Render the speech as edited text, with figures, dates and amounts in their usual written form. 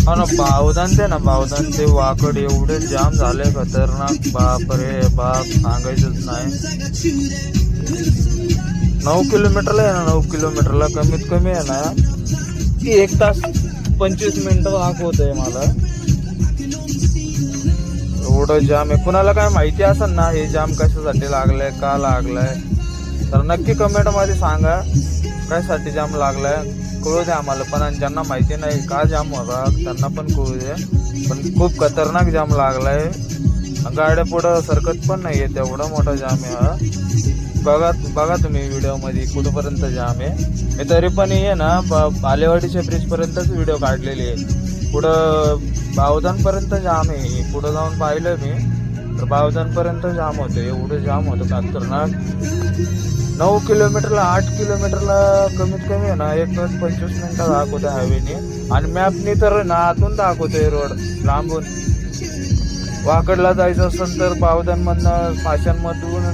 हो ना, बावधान ते वाकड एवढे जाम झाले खतरनाक, बाप रे बाप, सांगायचंच नाही. 9 किलोमीटरला आहे ना, 9 किलोमीटरला कमीत कमी आहे ना, की 1 तास 25 मिनिटं दाखवतंय मला. एवढं जाम आहे. कुणाला काय माहिती असेल ना हे जाम कशासाठी लागलंय, का लागलाय, तर नक्की कमेंट मध्ये सांगा. कशासाठी जाम लागलाय कळू द्या आम्हाला पण, आणि ज्यांना माहिती नाही का जाम होता त्यांना पण कळू दे. पण खूप खतरनाक जाम लागलाय. गाड्या पुढं सरकत पण नाहीये, तेवढा मोठा जाम आहे हा. बघा तुम्ही व्हिडिओ मध्ये कुठपर्यंत जाम आहे. मी तरी पण आहे ना बालेवाडीच्या ब्रिज पर्यंतच व्हिडिओ काढलेली आहे. पुढं बावधान पर्यंत जाम आहे. पुढं जाऊन पाहिलं मी तर बावधान पर्यंत जाम होतं. एवढं जाम होतं खतरनाक. 9 किलोमीटरला 8 किलोमीटरला कमीत कमी आहे ना 1 तास 25 मिनिटं दाखवते हायवेने, आणि मॅपनी तर ना आतून दाखवतोय रोड लांबून. वाकडला जायचं असेल तर बावधान मधनं पाषाणमधून